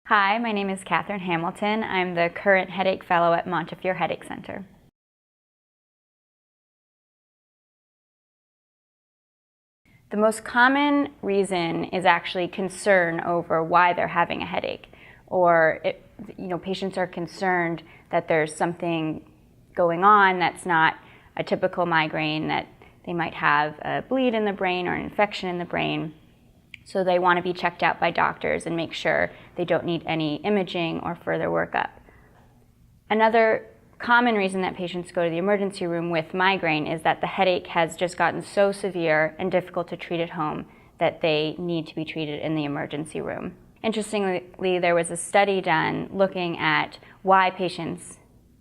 Hi, my name is Katherine Hamilton. I'm the current headache fellow at Montefiore Headache Center. The most common reason is actually concern over why they're having a headache, or patients are concerned that there's something going on that's not a typical migraine, that they might have a bleed in the brain or an infection in the brain. So they want to be checked out by doctors and make sure they don't need any imaging or further workup. Another common reason that patients go to the emergency room with migraine is that the headache has just gotten so severe and difficult to treat at home that they need to be treated in the emergency room. Interestingly, there was a study done looking at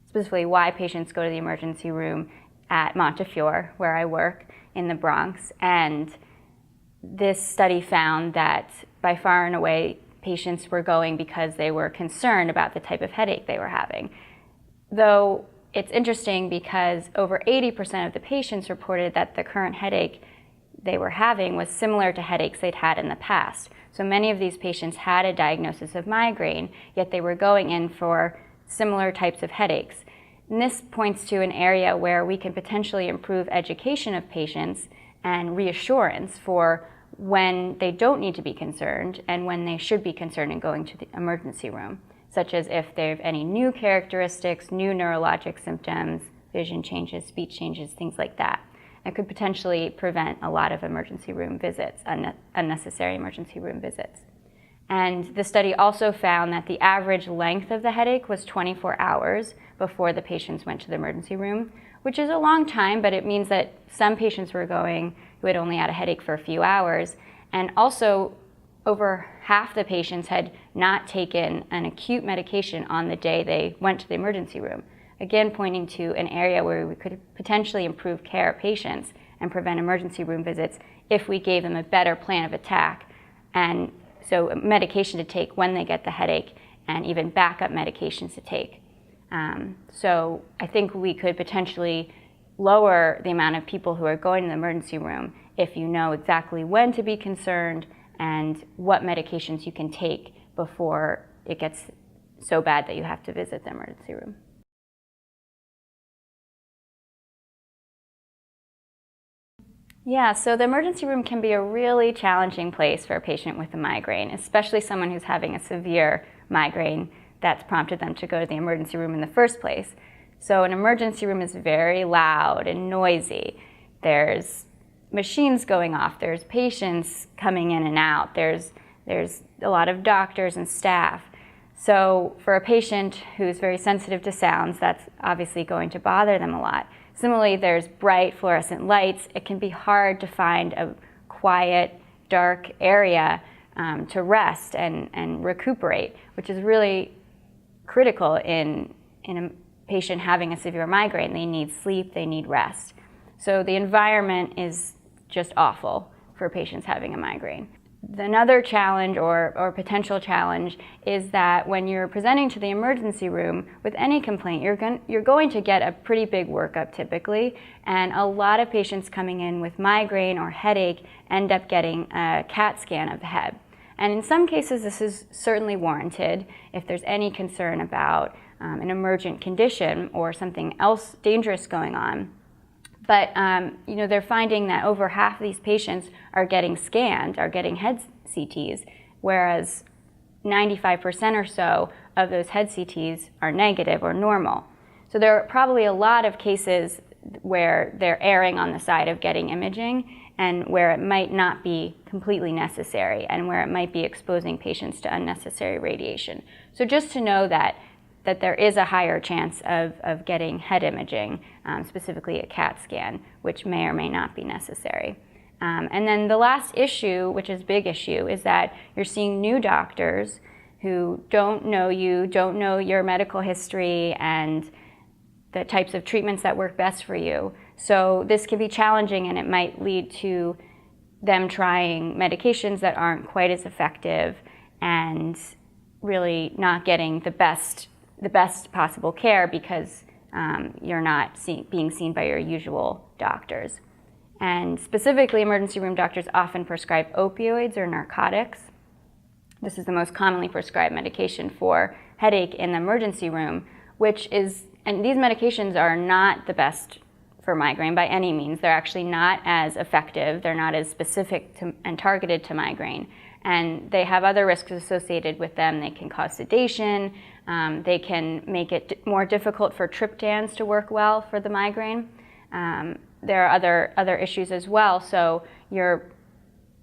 specifically why patients go to the emergency room at Montefiore, where I work in the Bronx, and this study found that by far and away patients were going because they were concerned about the type of headache they were having. Though it's interesting because over 80% of the patients reported that the current headache they were having was similar to headaches they'd had in the past. So many of these patients had a diagnosis of migraine, yet they were going in for similar types of headaches. And this points to an area where we can potentially improve education of patients and reassurance for when they don't need to be concerned and when they should be concerned in going to the emergency room, such as if they have any new characteristics, new neurologic symptoms, vision changes, speech changes, things like that. It could potentially prevent a lot of emergency room visits, unnecessary emergency room visits. And the study also found that the average length of the headache was 24 hours before the patients went to the emergency room, which is a long time, but it means that some patients were going who had only had a headache for a few hours, and also over half the patients had not taken an acute medication on the day they went to the emergency room. Again, pointing to an area where we could potentially improve care of patients and prevent emergency room visits if we gave them a better plan of attack, and so medication to take when they get the headache and even backup medications to take. So I think we could potentially lower the amount of people who are going to the emergency room if you know exactly when to be concerned and what medications you can take before it gets so bad that you have to visit the emergency room. Yeah, so the emergency room can be a really challenging place for a patient with a migraine, especially someone who's having a severe migraine that's prompted them to go to the emergency room in the first place. So an emergency room is very loud and noisy. There's machines going off, there's patients coming in and out, there's a lot of doctors and staff. So for a patient who's very sensitive to sounds, that's obviously going to bother them a lot. Similarly, there's bright fluorescent lights. It can be hard to find a quiet, dark area to rest and recuperate, which is really critical in a patient having a severe migraine. They need sleep, they need rest. So the environment is just awful for patients having a migraine. Another challenge or potential challenge is that when you're presenting to the emergency room with any complaint, you're going to get a pretty big workup typically, and a lot of patients coming in with migraine or headache end up getting a CAT scan of the head. And in some cases this is certainly warranted if there's any concern about an emergent condition or something else dangerous going on. But they're finding that over half of these patients are getting scanned, are getting head CTs, whereas 95% or so of those head CTs are negative or normal. So there are probably a lot of cases where they're erring on the side of getting imaging and where it might not be completely necessary and where it might be exposing patients to unnecessary radiation. So just to know that there is a higher chance of getting head imaging, specifically a CAT scan, which may or may not be necessary. And then the last issue, which is a big issue, is that you're seeing new doctors who don't know you, don't know your medical history and the types of treatments that work best for you. So this can be challenging, and it might lead to them trying medications that aren't quite as effective and really not getting the best possible care because you're not being seen by your usual doctors. And specifically, emergency room doctors often prescribe opioids or narcotics. This is the most commonly prescribed medication for headache in the emergency room, and these medications are not the best for migraine by any means. They're actually not as effective. They're not as specific and targeted to migraine. And they have other risks associated with them. They can cause sedation. They can make it more difficult for triptans to work well for the migraine. There are other issues as well. So you're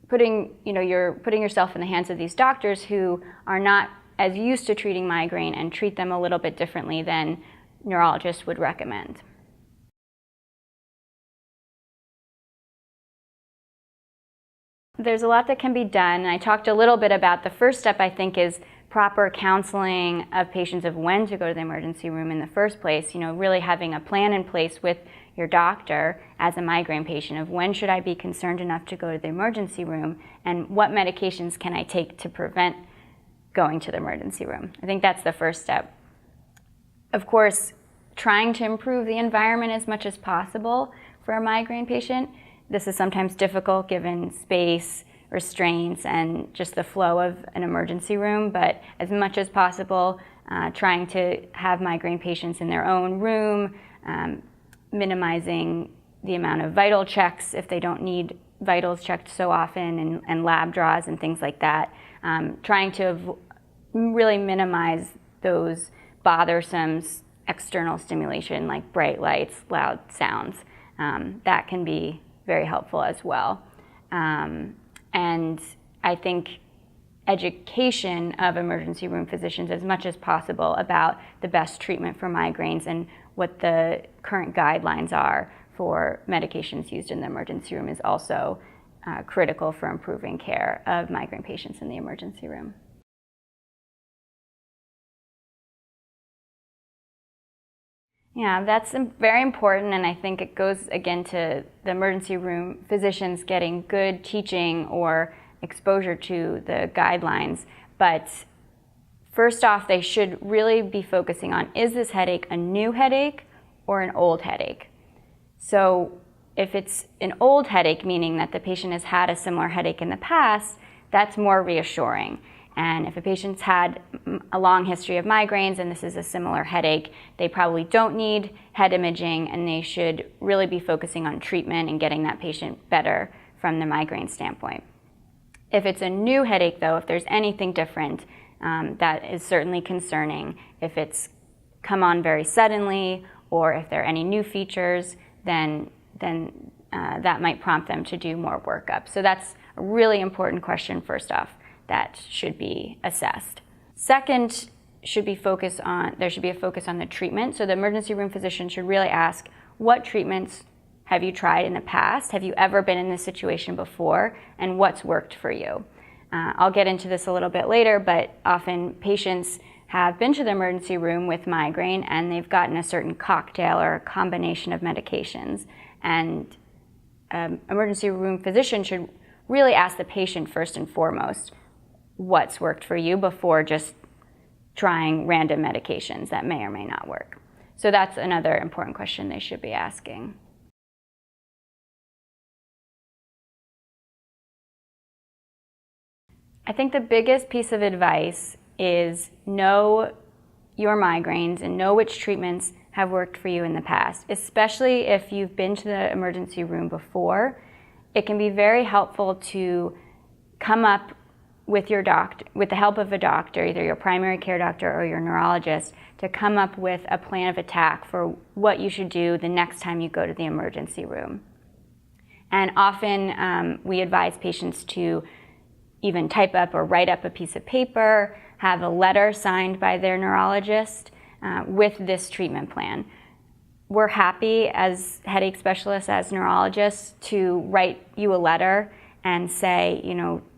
putting yourself in the hands of these doctors who are not as used to treating migraine and treat them a little bit differently than neurologists would recommend. There's a lot that can be done, and I talked a little bit about the first step, I think, is proper counseling of patients of when to go to the emergency room in the first place. Really having a plan in place with your doctor as a migraine patient of when should I be concerned enough to go to the emergency room and what medications can I take to prevent going to the emergency room. I think that's the first step. Of course, trying to improve the environment as much as possible for a migraine patient. This is sometimes difficult given space, restraints, and just the flow of an emergency room, but as much as possible, trying to have migraine patients in their own room, minimizing the amount of vital checks if they don't need vitals checked so often, and lab draws and things like that. Trying to really minimize those bothersome external stimulation like bright lights, loud sounds. That can be very helpful as well. And I think education of emergency room physicians as much as possible about the best treatment for migraines and what the current guidelines are for medications used in the emergency room is also critical for improving care of migraine patients in the emergency room. Yeah, that's very important, and I think it goes again to the emergency room physicians getting good teaching or exposure to the guidelines. But first off, they should really be focusing on, is this headache a new headache or an old headache? So if it's an old headache, meaning that the patient has had a similar headache in the past, that's more reassuring. And if a patient's had a long history of migraines and this is a similar headache, they probably don't need head imaging, and they should really be focusing on treatment and getting that patient better from the migraine standpoint. If it's a new headache, though, if there's anything different, that is certainly concerning. If it's come on very suddenly, or if there are any new features, then that might prompt them to do more workup. So that's a really important question, first off, that should be assessed. Second, there should be a focus on the treatment. So the emergency room physician should really ask, what treatments have you tried in the past? Have you ever been in this situation before? And what's worked for you? I'll get into this a little bit later, but often patients have been to the emergency room with migraine and they've gotten a certain cocktail or a combination of medications. And emergency room physician should really ask the patient first and foremost, what's worked for you before just trying random medications that may or may not work. So that's another important question they should be asking. I think the biggest piece of advice is know your migraines and know which treatments have worked for you in the past, especially if you've been to the emergency room before. It can be very helpful to come up with your doctor, with the help of a doctor, either your primary care doctor or your neurologist, to come up with a plan of attack for what you should do the next time you go to the emergency room. And often we advise patients to even type up or write up a piece of paper, have a letter signed by their neurologist with this treatment plan. We're happy as headache specialists, as neurologists, to write you a letter and say,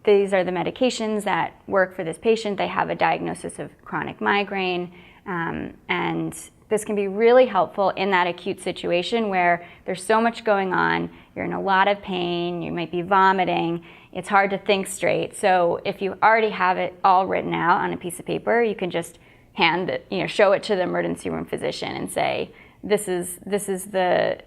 these are the medications that work for this patient. They have a diagnosis of chronic migraine, and this can be really helpful in that acute situation where there's so much going on, you're in a lot of pain, you might be vomiting, it's hard to think straight. So if you already have it all written out on a piece of paper, you can just show it to the emergency room physician and say, this is the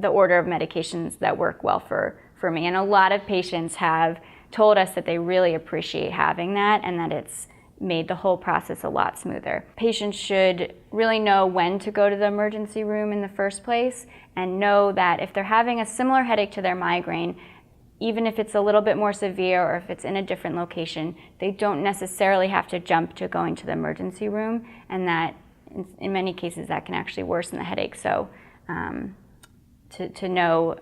order of medications that work well for me. And a lot of patients have told us that they really appreciate having that and that it's made the whole process a lot smoother. Patients should really know when to go to the emergency room in the first place and know that if they're having a similar headache to their migraine, even if it's a little bit more severe or if it's in a different location, they don't necessarily have to jump to going to the emergency room, and that in many cases that can actually worsen the headache. So to know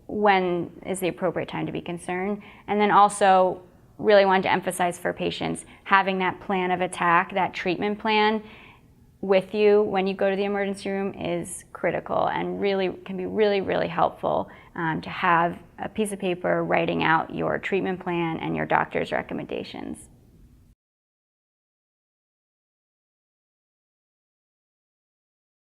when is the appropriate time to be concerned. And then also really wanted to emphasize for patients having that plan of attack, that treatment plan with you when you go to the emergency room is critical and really can be really helpful to have a piece of paper writing out your treatment plan and your doctor's recommendations.